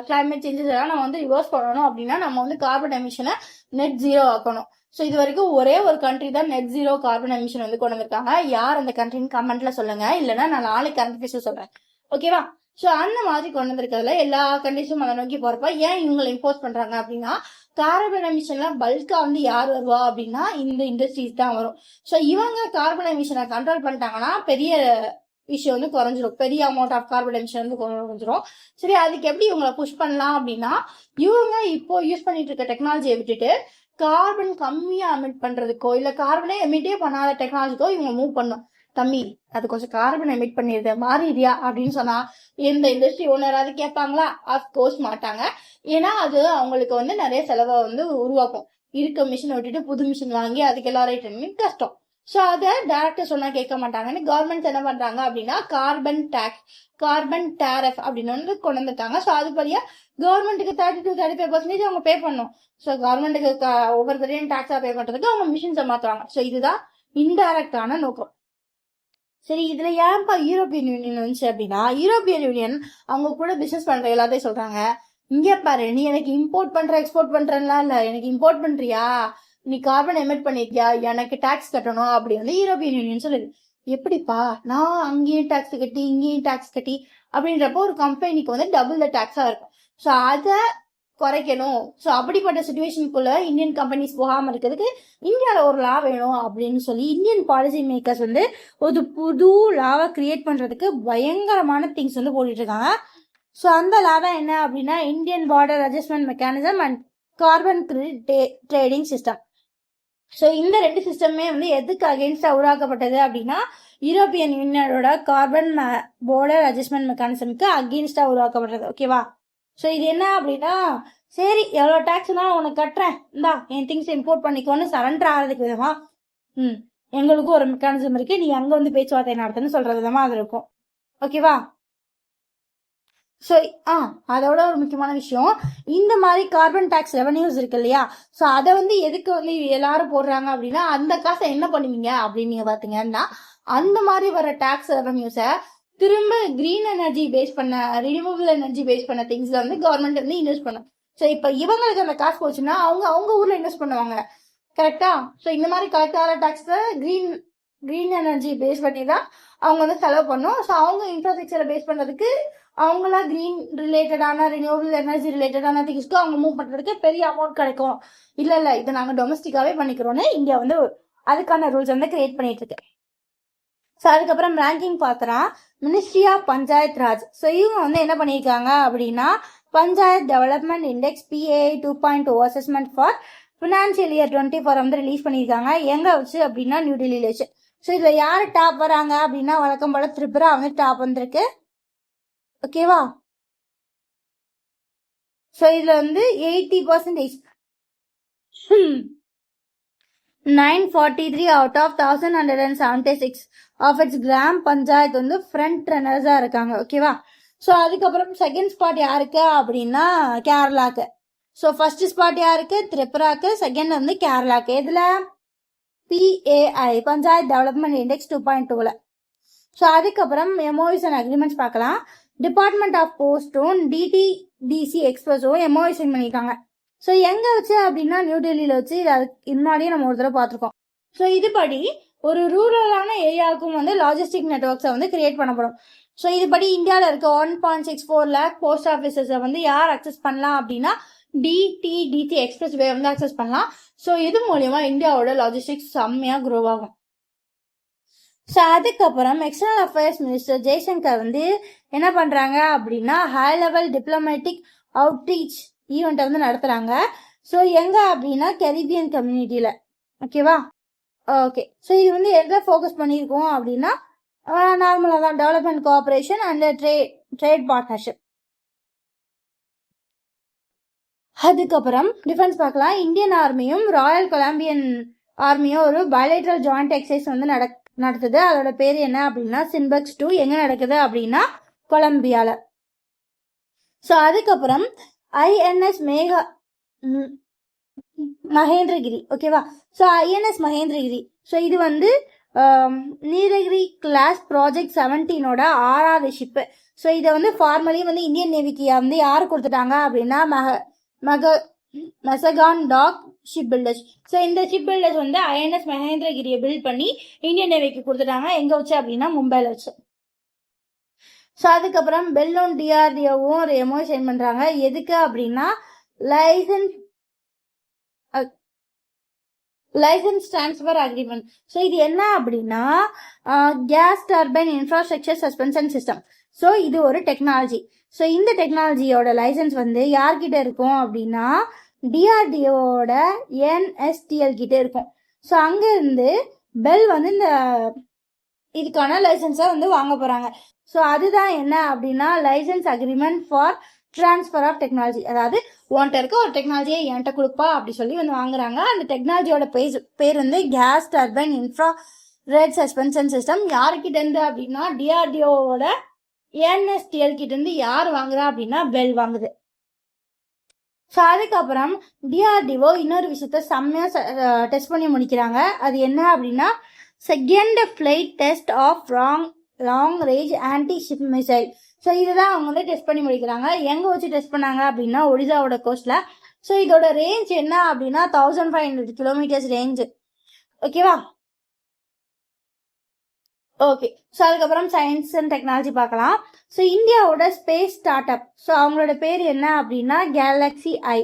கிளைமேட் சேஞ்சஸ் எல்லாம் நம்ம வந்து ரிவர்ஸ் பண்ணணும் அப்படின்னா நம்ம வந்து கார்பன் எமிஷனை நெட் ஜீரோ ஆக்கணும். ஸோ இது வரைக்கும் ஒரே ஒரு கண்ட்ரி தான் நெட் ஜீரோ கார்பன் எமிஷன் வந்து கொண்டு வந்திருக்காங்க. யார் அந்த கண்ட்ரின்னு கமெண்ட்ல சொல்லுங்க, இல்லைன்னா நான் நாளைக்கு கண்ட்ரிஸ் சொல்றேன். ஓகேவா? ஸோ அந்த மாதிரி கொண்டு வந்திருக்கிறதுல எல்லா கண்ட்ரிஸும் அதை நோக்கி போறப்ப ஏன் இவங்களை இம்போஸ் பண்றாங்க அப்படின்னா, கார்பன் எமிஷன்ல பல்கா வந்து யார் வருவா அப்படின்னா இந்த இண்டஸ்ட்ரீஸ் தான் வரும். ஸோ இவங்க கார்பன் எமிஷனை கண்ட்ரோல் பண்ணிட்டாங்கன்னா பெரிய விஷயம் வந்து குறைஞ்சிரும், பெரிய அமௌண்ட் ஆஃப் கார்பன் எமிஷன் வந்து குறைஞ்சிரும். சரி, அதுக்கு எப்படி இவங்களை புஷ் பண்ணலாம் அப்படின்னா, இவங்க இப்போ யூஸ் பண்ணிட்டு இருக்க டெக்னாலஜியை விட்டுட்டு கார்பன் கம்மியா எமிட் பண்றதுக்கோ இல்ல கார்பனே எமிட்டே பண்ணாத டெக்னாலஜிக்கோ இவங்க மூவ் பண்ணும். தம்பி, அது கொஞ்சம் கார்பன் எமிட் பண்ணிருது மாறிடியா அப்படின்னு சொன்னா எந்த இண்டஸ்ட்ரி ஓனராது கேட்பாங்களா? அப்கோர்ஸ் மாட்டாங்க. ஏன்னா அது அவங்களுக்கு வந்து நிறைய செலவை வந்து உருவாக்கும். இருக்க மிஷின் விட்டுட்டு புது மிஷின் வாங்கி அதுக்கு எல்லாம் ரைட் பண்ணி கஷ்டம். ஸோ அதை டேரக்டர் சொன்னா கேட்க மாட்டாங்கன்னு கவர்மெண்ட் என்ன பண்றாங்க அப்படின்னா கார்பன் டேரஃப் அப்படின்னு வந்து கொண்டு வந்துட்டாங்க. ஸோ அது படியா கவர்மெண்ட்டுக்கு 30-35% அவங்க பே பண்ணும். ஸோ கவர்மெண்ட்டுக்கு ஒவ்வொரு தடையும் டாக்ஸா பே பண்றதுக்கு அவங்க மிஷின்ஸை மாத்துவாங்க. ஸோ இதுதான் இன்டைரக்டான நோக்கம். சரி, இதுல ஏன்பா யூரோப்பியன் யூனியன் வந்துச்சு அப்படின்னா, யூரோப்பியன் யூனியன் அவங்க கூட பிசினஸ் பண்ற எல்லாத்தையும் சொல்றாங்க, இங்க பாரு நீ எனக்கு இம்போர்ட் பண்ற எக்ஸ்போர்ட் பண்றேன்லாம் இல்ல, எனக்கு இம்போர்ட் பண்றியா, நீ கார்பன் எமிட் பண்ணிருக்கியா, எனக்கு டாக்ஸ் கட்டணும் அப்படி வந்து யூரோப்பியன் யூனியன் சொல்லுது. எப்படிப்பா, நான் அங்கேயும் டாக்ஸ் கட்டி இங்கேயும் டாக்ஸ் கட்டி அப்படின்றப்போ ஒரு கம்பெனிக்கு வந்து டபுள் த டாக்ஸா இருக்கும். ஸோ அதை குறைக்கணும். ஸோ அப்படிப்பட்ட சுச்சுவேஷனுக்குள்ள இந்தியன் கம்பெனிஸ் போகாம இருக்கிறதுக்கு இந்தியாவில் ஒரு லா வேணும் அப்படின்னு சொல்லி இந்தியன் பாலிசி மேக்கர்ஸ் வந்து ஒரு புது லாவை கிரியேட் பண்றதுக்கு பயங்கரமான திங்ஸ் வந்து போட்டுட்டு இருக்காங்க. ஸோ அந்த லா தான் என்ன அப்படின்னா Indian border adjustment mechanism and carbon trading system. So இந்த ரெண்டு சிஸ்டமே வந்து எதுக்கு அகெயின்ஸ்டா உருவாக்கப்பட்டது அப்படின்னா யூரோப்பியன் யூனியனோட கார்பன் பார்டர் அட்ஜஸ்ட்மெண்ட் மெக்கானிசம்க்கு அகெயின்ஸ்டா உருவாக்கப்பட்டது. ஓகேவா? ஸோ இது என்ன அப்படின்னா, சரி எவ்வளோ டாக்ஸ்னாலும் உனக்கு கட்டுறேன், இந்தா என் திங்ஸ் இம்போர்ட் பண்ணிக்கோன்னு சரண்டர் ஆகிறதுக்கு விதமா எங்களுக்கும் ஒரு மெக்கானிசம் இருக்கு, நீ அங்கே வந்து பேச்சுவார்த்தை நடத்துன்னு சொல்ற விதமா அது இருக்கும். ஓகேவா? ஸோ அதோட ஒரு முக்கியமான விஷயம், இந்த மாதிரி கார்பன் டாக்ஸ் ரெவன்யூஸ் இருக்கு இல்லையா, ஸோ அதை வந்து எதுக்கு வந்து எல்லாரும் போடுறாங்க அப்படின்னா அந்த காசை என்ன பண்ணுவீங்க அப்படின்னு நீங்க பாத்தீங்கன்னா அந்த மாதிரி வர டாக்ஸ் ரெவன்யூஸை திரும்ப கிரீன் எனர்ஜி பேஸ் பண்ண ரினியூவபிள் எனர்ஜி பேஸ் பண்ண திங்ஸ்ல வந்து கவர்மெண்ட் வந்து இன்வெஸ்ட் பண்ணும். ஸோ இப்போ இவங்களுக்கு அந்த காசு போச்சுன்னா அவங்க ஊர்ல இன்வெஸ்ட் பண்ணுவாங்க. கரெக்டா? ஸோ இந்த மாதிரி கரெக்டான டாக்ஸை கிரீன் எனர்ஜி பேஸ் பண்ணி தான் அவங்க வந்து செலவு பண்ணும். ஸோ அவங்க இன்ஃப்ராஸ்ட்ரக்சரை பேஸ் பண்றதுக்கு அவங்களா கிரீன் ரிலேட்டடான ரினியூவபிள் எனர்ஜி ரிலேட்டடான திங்ஸ்க்கு அவங்க மூவ் பண்றதுக்கு பெரிய அமௌண்ட் கிடைக்கும். இல்ல இதை நாங்க டொமஸ்டிக்காவே பண்ணிக்கிறோம்னு இங்க வந்து அதுக்கான ரூல்ஸ் வந்து கிரியேட் பண்ணிட்டு இருக்கு. ஸோ அதுக்கப்புறம் ரேங்கிங் பார்த்தா ministry of panchayat raj. So இவங்க வந்து என்ன பண்ணியிருக்காங்க அப்படின்னா panchayat development index PAI 2.0 assessment for financial year 24 வந்து ரிலீஸ் பண்ணியிருக்காங்க. எங்க வச்சு அப்படின்னா நியூ டெல்லியில வச்சு. ஸோ இதுல யாரு டாப் வராங்க அப்படின்னா வழக்கம் போல திரிபுரா வந்து டாப் வந்திருக்கு. ஓகேவா? ஸோ இதுல வந்து 80% 943 out of 1176 of it's gram panchayat வந்து ஃப்ரண்ட் ரன்னர்ஸா இருக்காங்க. ஓகேவா? ஸோ அதுக்கப்புறம் செகண்ட் ஸ்பாட் யாருக்கு அப்படின்னா கேரளாக்கு. ஸோ ஃபர்ஸ்ட் ஸ்பாட் யாருக்கு? திரிபுராக்கு. செகண்ட் வந்து கேரளாக்கு. இதுல PAI பஞ்சாயத் டெவலப்மெண்ட் இண்டெக்ஸ் 2.2ல. ஸோ அதுக்கப்புறம் MOUs அண்ட் அக்ரிமெண்ட்ஸ் பார்க்கலாம். டிபார்ட்மெண்ட் ஆஃப் போஸ்டும் DTDC எக்ஸ்பிரஸும் MOU சைன் பண்ணியிருக்காங்க. ஸோ எங்க வச்சு அப்படின்னா நியூ டெல்லியில வச்சு இது முன்னாடியே நம்ம ஒரு தடவை பார்த்துருக்கோம். ஸோ இதுபடி ஒரு ரூரலான ஏரியாவுக்கும் வந்து லாஜிஸ்டிக் நெட்ஒர்க்ஸை வந்து கிரியேட் பண்ணப்படும். ஸோ இதுபடி இந்தியாவில் இருக்க 1.64 lakh போஸ்ட் ஆஃபீஸஸை வந்து யார் அக்சஸ் பண்ணலாம் அப்படின்னா DTDC எக்ஸ்பிரஸ் வே வந்து அக்சஸ் பண்ணலாம். ஸோ இது மூலியமா இந்தியாவோட லாஜிஸ்டிக்ஸ் செம்மையா க்ரோ ஆகும். ஸோ அதுக்கப்புறம் எக்ஸ்டர்னல் அஃபேர்ஸ் மினிஸ்டர் ஜெய்சங்கர் வந்து என்ன பண்றாங்க அப்படின்னா ஹை லெவல் டிப்ளமேட்டிக் அவுட்ரீச் ஈவெண்ட்டை வந்து நடத்துறாங்க. ஸோ எங்க அப்படின்னா கரீபியன் கம்யூனிட்டியில. ஓகேவா? ஓகே. ஸோ இது வந்து எங்க ஃபோக்கஸ் பண்ணியிருக்கோம் அப்படின்னா நார்மலாக தான் development cooperation and trade partnership. அதுக்கப்புறம் டிஃபென்ஸ் பார்க்கலாம். இந்தியன் ஆர்மியும் ராயல் கொலம்பியன் ஆர்மியும் ஒரு பைலேட்ரல் ஜாயிண்ட் எக்ஸசைஸ் வந்து நடத்துது. அதோட பேர் என்ன அப்படின்னா சின்பெக்ஸ் 2. எங்க நடக்குது அப்படின்னா கொலம்பியால. ஸோ அதுக்கப்புறம் INS மகேந்திரகிரி. ஓகேவா? So INS Mahendragiri. ஸோ இது வந்து நீலகிரி கிளாஸ் ப்ராஜெக்ட் 17ஓட 6வது ஷிப்பு. ஸோ இதை வந்து ஃபார்மலி வந்து இந்தியன் நேவிக்கு வந்து யாரு கொடுத்துட்டாங்க அப்படின்னா Mazagon dock ship builders. So இந்த ஷிப் பில்டர்ஸ் வந்து INS மகேந்திரகிரியை பில்ட் பண்ணி இந்தியன் நேவிக்கு கொடுத்துட்டாங்க. எங்க வச்சு அப்படின்னா மும்பைல வச்சு. ஸோ அதுக்கப்புறம் பெல்லூன் DRDOவும் ஒரு MOU சைன் பண்றாங்க. எதுக்கு அப்படின்னா லைசன்ஸ் டிரான்ஸ்ஃபர் அக்ரிமெண்ட். ஸோ இது என்ன அப்படின்னா gas turbine infrastructure suspension system. So இது ஒரு டெக்னாலஜி. ஸோ இந்த டெக்னாலஜியோட லைசன்ஸ் வந்து யார்கிட்ட இருக்கும் அப்படின்னா DRDOட NSTL கிட்ட இருக்கும். ஸோ அங்க இருந்து பெல் வந்து இந்த இதுக்கான லைசன்ஸை வந்து வாங்க போறாங்க. ஸோ அதுதான் என்ன அப்படின்னா license agreement for transfer of technology, அதாவது உன்கிட்ட இருக்க ஒரு டெக்னாலஜியை என்கிட்ட கொடுப்பா அப்படி சொல்லி வந்து வாங்குறாங்க. அந்த டெக்னாலஜியோட பேர் வந்து gas turbine infra red suspension system. யாருக்கிட்ட இருந்து அப்படின்னா டிஆர்டிஓவோட என்எஸ்டிஎல் கிட்ட இருந்து யார் வாங்குறா அப்படின்னா பெல் வாங்குது. ஸோ அதுக்கப்புறம் டிஆர்டிஓ இன்னொரு விஷயத்த செம்மையாக டெஸ்ட் பண்ணி முடிக்கிறாங்க. அது என்ன அப்படின்னா second flight test of long range anti ship missile. So இதுதான் அவங்க வந்து டெஸ்ட் பண்ணி முடிக்கிறாங்க. எங்கே வச்சு டெஸ்ட் பண்ணாங்க அப்படின்னா ஒடிசாவோட கோஸ்ட்ல. ஸோ இதோட ரேஞ்ச் என்ன அப்படின்னா 1500 கிலோமீட்டர்ஸ் ரேஞ்சு. ஓகேவா? ஓகே. ஸோ அதுக்கப்புறம் சயின்ஸ் அண்ட் டெக்னாலஜி பார்க்கலாம். ஸோ இந்தியாவோட ஸ்பேஸ் ஸ்டார்ட் அப், ஸோ அவங்களோட பேர் என்ன அப்படின்னா கேலக்ஸி ஐ.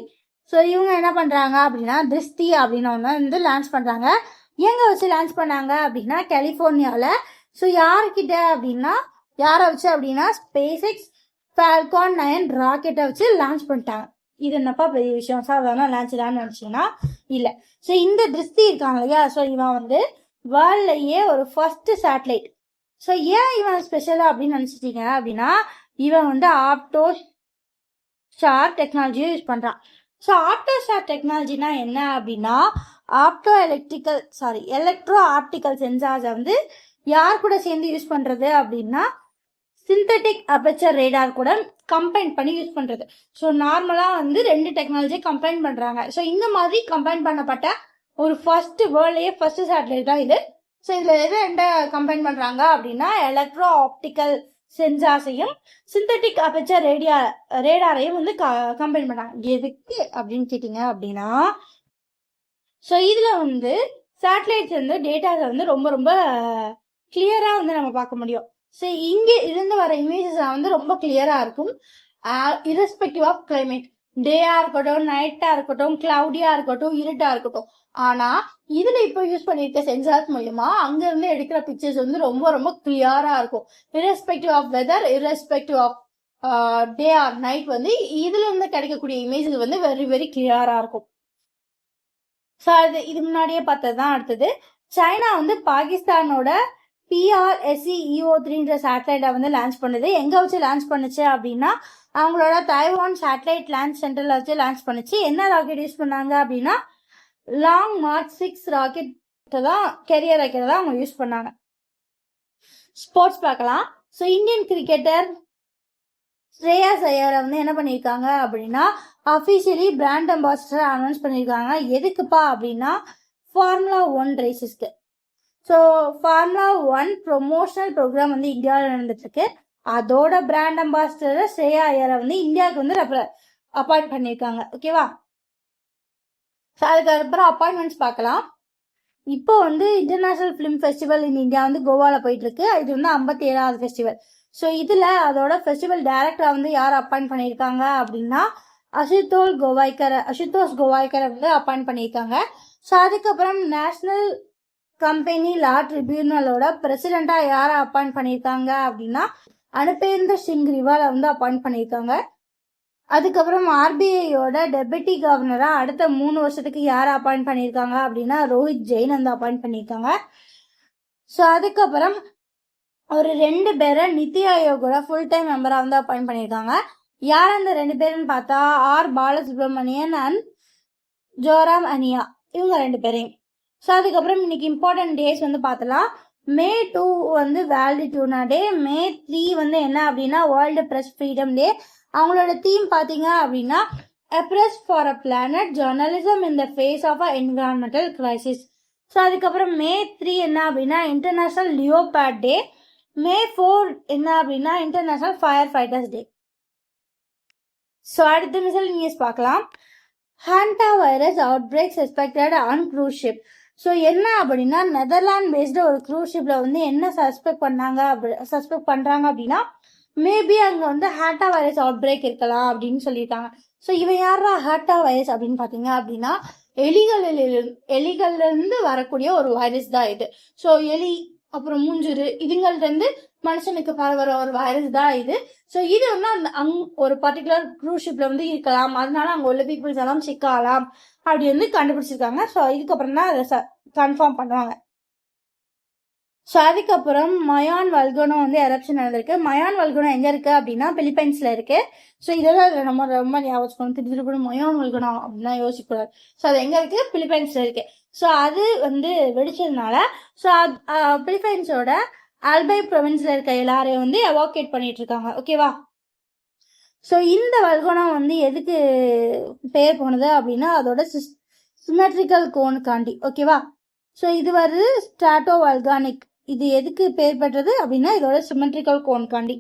ஸோ இவங்க என்ன பண்ணுறாங்க அப்படின்னா திருஷ்டி அப்படின்னு ஒன்று வந்து லான்ச் பண்ணுறாங்க. எங்கே வச்சு லான்ச் பண்ணாங்க அப்படின்னா கலிஃபோர்னியாவில். ஸோ யாருக்கிட்ட அப்படின்னா யாரை வச்சு அப்படின்னா ஸ்பேஸ் எக்ஸ் ஃபால்கான் 9 ராக்கெட்டை வச்சு லான்ச் பண்ணிட்டாங்க. இது என்னப்பா பெரிய விஷயம், சாதாரண லான்ச் தான் நினச்சிங்கன்னா இல்லை. ஸோ இந்த திருஷ்டி இருக்காங்க இல்லையா, ஸோ இவன் வந்து வேர்ல்ட்லயே ஒரு ஃபர்ஸ்ட் சேட்டலைட். ஸோ ஏன் இவன் ஸ்பெஷலா அப்படின்னு நினைச்சிட்டீங்க அப்படின்னா இவன் வந்து ஆப்டோ ஷார் டெக்னாலஜியை யூஸ் பண்றான். ஸோ ஆப்டோ ஷார் டெக்னாலஜினா என்ன அப்படின்னா எலக்ட்ரோ ஆப்டிக்கல் சென்சார்ஸை வந்து யார் கூட சேர்ந்து யூஸ் பண்றது அப்படின்னா சிந்தட்டிக் அப்பேச்சர் ரேடார் கூட கம்பைன் பண்ணி யூஸ் பண்றது. ஸோ நார்மலா வந்து 2 டெக்னாலஜியை கம்பைன் பண்றாங்க. ஸோ இந்த மாதிரி கம்பைன் பண்ணப்பட்ட ஒரு வேர்ல்ட்லயே ஃபர்ஸ்ட் சேட்டலைட் தான் இது. ஸோ இதுல எதை கம்பைன் பண்றாங்க அப்படின்னா எலக்ட்ரோ ஆப்டிக்கல் சென்சார்ஸையும் சிந்தட்டிக் அப்பேச்சர் ரேடாரையும் வந்து கம்பைன் பண்றாங்க. எதுக்கு அப்படின்னு கேட்டீங்க அப்படின்னா ஸோ இதுல வந்து சேட்டலைட்ஸ் வந்து டேட்டாஸை வந்து ரொம்ப ரொம்ப கிளியரா வந்து நம்ம பார்க்க முடியும். ஸோ இங்க இருந்து வர இமேஜஸ் வந்து ரொம்ப கிளியரா இருக்கும், இரஸ்பெக்டிவ் ஆஃப் கிளைமேட். டேயா இருக்கட்டும், நைட்டா இருக்கட்டும், கிளவுடியா இருக்கட்டும், இருட்டா இருக்கட்டும். ஆனா இதுல இப்போ யூஸ் பண்ணிருக்க சென்சார்ஸ் மூலமா அங்க இருந்து எடுக்கிற பிக்சர்ஸ் வந்து ரொம்ப ரொம்ப கிளியரா இருக்கும். Irrespective of weather, irrespective of day or night வந்து இதுல இருந்து கிடைக்கக்கூடிய இமேஜஸ் வந்து வெரி வெரி கிளியரா இருக்கும். ஸோ இது முன்னாடியே பார்த்ததுதான். அடுத்தது சைனா வந்து பாகிஸ்தானோட PRSE-EO3 சேட்டலைட்டை வந்து லான்ச் பண்ணுது. எங்க வச்சு லான்ச் பண்ணுச்சு அப்படின்னா அவங்களோட தைவான் சேட்டலைட் லான்ச் சென்டர்ல வச்சு லான்ச் பண்ணுச்சு. என்ன ராக்கெட் யூஸ் பண்ணாங்க அப்படின்னா லாங் மார்ச் 6 ராக்கெட் தான், கேரியர் ராக்கெட் தான் அவங்க யூஸ் பண்ணாங்க. ஸ்போர்ட்ஸ் பார்க்கலாம். ஸோ இந்தியன் கிரிக்கெட்டர் ஸ்ரேயாஸ் ஐயரை வந்து என்ன பண்ணியிருக்காங்க அப்படின்னா அஃபிஷியலி பிராண்ட் அம்பாசிடர் அனௌன்ஸ் பண்ணியிருக்காங்க. எதுக்குப்பா அப்படின்னா ஃபார்முலா 1 ரேசஸ்க்கு. ஸோ ஃபார்முலா 1 ப்ரொமோஷனல் ப்ரோக்ராம் வந்து இந்தியாவில் நடந்துட்டு இருக்கு. அதோட பிராண்ட் அம்பாசிடர் ஸ்ரேயா ஐயரை வந்து இந்தியாவுக்கு வந்து அப்பாயிண்ட் பண்ணியிருக்காங்க. ஓகேவா? ஸோ அதுக்கப்புறம் அப்பாயின்மெண்ட்ஸ் பார்க்கலாம். இப்போ வந்து international film festival in India வந்து கோவாவில் போயிட்டு இருக்கு. இது வந்து 57வது ஃபெஸ்டிவல். ஸோ இதுல அதோட ஃபெஸ்டிவல் டைரக்டரா வந்து யார் அப்பாயிண்ட் பண்ணியிருக்காங்க அப்படின்னா அசுதோஷ் கோவாய்க்கரை வந்து அப்பாயிண்ட் பண்ணியிருக்காங்க. ஸோ அதுக்கப்புறம் நேஷனல் கம்பெனி லா ட்ரிபியூனலோட பிரசிடென்டா யாரை அப்பாயிண்ட் பண்ணியிருக்காங்க அப்படின்னா அனுபேந்தர் சிங் ரிவாலை வந்து அப்பாயிண்ட் பண்ணியிருக்காங்க. அதுக்கப்புறம் RBIயோட டெபுட்டி கவர்னரா அடுத்த 3 வருஷத்துக்கு யாரை அப்பாயிண்ட் பண்ணியிருக்காங்க அப்படின்னா ரோஹித் ஜெயின் வந்து அப்பாயிண்ட் பண்ணியிருக்காங்க. ஸோ அதுக்கப்புறம் ஒரு 2 பேரை நித்தி ஆயோகோட ஃபுல் டைம் மெம்பரா வந்து அப்பாயிண்ட் பண்ணியிருக்காங்க. யார் அந்த 2 பேருன்னு பார்த்தா ஆர் பாலசுப்ரமணியன் அண்ட் ஜோராம் அனியா, இவங்க 2 பேரையும். ஸோ அதுக்கப்புறம் இன்னைக்கு இம்பார்ட்டன்ட் டேஸ் வந்து பார்த்தலாம். May 2 வந்து வேர்ல்டு டியூனா டே. May 3 வந்து என்ன அப்படின்னா வேர்ல்டு பிரஸ் ஃப்ரீடம் டே. அவங்களோட தீம் பார்த்தீங்க அப்படின்னா A Press for a Planet, Journalism in the Face of an Environmental Crisis. So அதுக்கப்புறம் May 3 என்ன அப்படின்னா இன்டர்நேஷனல் லியோபார்ட் டே. May 4 என்ன அப்படின்னா international fire fighters day. So அடுத்த மிசல் நியூஸ் பார்க்கலாம். Hanta virus outbreak suspected on cruise ship. So என்ன அப்படின்னா நெதர்லாண்ட் பேஸ்டு ஒரு க்ரூஸ் ஷிப்ல வந்து என்ன சஸ்பெக்ட் பண்றாங்க அப்படின்னா மேபி அங்க வந்து ஹாண்டா வைரஸ் அவுட் பிரேக் இருக்கலாம் அப்படின்னு சொல்லியிருக்காங்க. ஸோ இவன் யாரா ஹாண்டா வைரஸ் அப்படின்னு பாத்தீங்க அப்படின்னா எலிகள்ல இருந்து வரக்கூடிய ஒரு வைரஸ் தான் இது. ஸோ எலி அப்புறம் மூஞ்சுரு இதுங்கள்ட்ட இருந்து மனுஷனுக்கு பரவற ஒரு வைரஸ் தான் இது. ஸோ இது வந்து ஒரு பர்டிகுலர் க்ரூஸ் ஷிப்ல வந்து இருக்கலாம், அதனால அங்க உள்ள பீப்புள்ஸ் எல்லாம் சிக்கலாம் அப்படி வந்து கண்டுபிடிச்சிருக்காங்க. ஸோ இதுக்கப்புறம் தான் அதை கன்ஃபார்ம் பண்ணுவாங்க. ஸோ அதுக்கப்புறம் மயான் வல்கனோ வந்து எரப்ஷன் நடந்திருக்கு. மயான் வல்கனோ எங்க இருக்கு அப்படின்னா பிலிப்பைன்ஸ்ல இருக்கு. ஸோ இதெல்லாம் நம்ம ரொம்ப ஞாபகம் திருப்பி மயான் வல்கனோ அப்படின்னா யோசிக்கூடாது. ஸோ அது எங்க இருக்கு? பிலிப்பைன்ஸ்ல இருக்கு. ஸோ அது வந்து வெடிச்சதுனால ஸோ பிலிப்பைன்ஸோட ஆல்பை ப்ரொவின்ஸ்ல இருக்க எல்லாரையும் வந்து எவாக்குவேட் பண்ணிட்டு இருக்காங்க. ஓகேவா? ஸோ இந்த வல்கனோ வந்து எதுக்கு பேர் போனது அப்படின்னா அதோட சிமெட்ரிக்கல் கோனுக்காண்டி. ஓகேவா? ஸோ இது வருது ஸ்ட்ராட்டோ வல்கானிக். இது எதுக்கு பேர் பெற்றது அப்படின்னா இதோட சிமெட்ரிக்கல் கோனுக்காண்டி.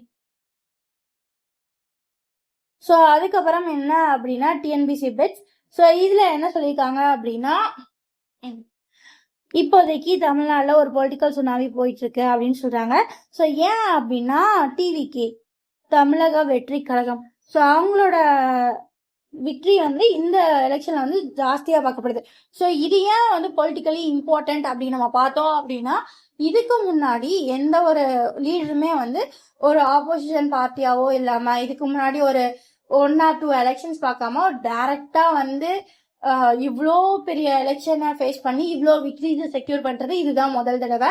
ஸோ அதுக்கப்புறம் என்ன அப்படின்னா டிஎன்பிசி பெட்ஸ். ஸோ இதுல என்ன சொல்லியிருக்காங்க அப்படின்னா இப்போதைக்கு தமிழ்நாடுல ஒரு பொலிட்டிக்கல் சுனாமி போயிட்டு இருக்கு அப்படின்னு சொல்றாங்க. ஸோ ஏன் அப்படின்னா டிவிகே தமிழக வெற்றி கழகம் ஸோ அவங்களோட விக்ட்ரி வந்து இந்த எலெக்ஷன்ல வந்து ஜாஸ்தியா பார்க்கப்படுது. ஸோ இது ஏன் வந்து பொலிட்டிக்கலி இம்பார்ட்டன்ட் அப்படின்னு நம்ம பார்த்தோம் அப்படின்னா இதுக்கு முன்னாடி எந்த ஒரு லீடருமே வந்து ஒரு ஆப்போசிஷன் பார்ட்டியாவோ இல்லாம இதுக்கு முன்னாடி ஒரு 1 or 2 எலெக்ஷன்ஸ் பார்க்காம டைரக்டா வந்து இவ்வளோ பெரிய எலெக்ஷனை ஃபேஸ் பண்ணி இவ்வளோ விக்ட்ரிஸ் செக்யூர் பண்றது இதுதான் முதல் தடவை.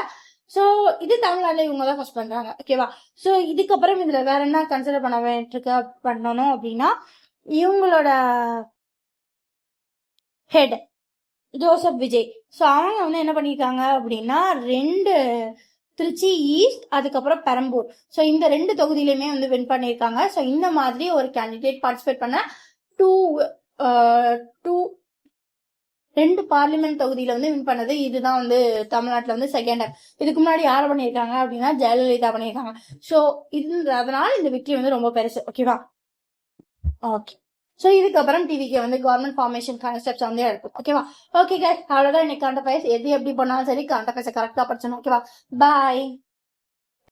ஸோ இது தமிழ்நாடுல இவங்க தான் ஃபர்ஸ்ட் பண்றாங்க. ஓகேவா? ஸோ இதுக்கப்புறம் இதுல வேற என்ன கன்சிடர் பண்ணணும் அப்படின்னா இவங்களோட ஹெட் ஜோசப் விஜய். ஸோ அவங்க வந்து என்ன பண்ணியிருக்காங்க அப்படின்னா 2 திருச்சி ஈஸ்ட் அதுக்கப்புறம் பெரம்பூர் ஸோ இந்த 2 தொகுதியிலுமே வந்து வின் பண்ணியிருக்காங்க. ஸோ இந்த மாதிரி ஒரு கேண்டிடேட் பார்ட்டிசிபேட் பண்ண 2 பார்லிமெண்ட் தொகுதியில வந்து வின் பண்ணது இதுதான் வந்து தமிழ்நாட்டுல வந்து செகண்ட் டைம். இதுக்கு முன்னாடி யாரை பண்ணியிருக்காங்க அப்படின்னா ஜெயலலிதா பண்ணியிருக்காங்க. ஸோ அதனால இந்த விக்டரி வந்து ரொம்ப பெருசு. ஓகேவா? ஓகே. ஸோ இதுக்கப்புறம் டிவிக்கு வந்து கவர்மெண்ட் ஃபார்மேஷனுக்கான ஸ்டெப்ஸ் வந்து எடுக்கும். ஓகேவா? ஓகே கைஸ், அவ்வளோதான் இன்னைக்கு கரண்ட் அஃபேர்ஸ். எது எப்படி பண்ணாலும் சரி கரண்ட் அஃபேர்ஸை கரெக்டாக படிச்சணும். ஓகேவா? பாய்.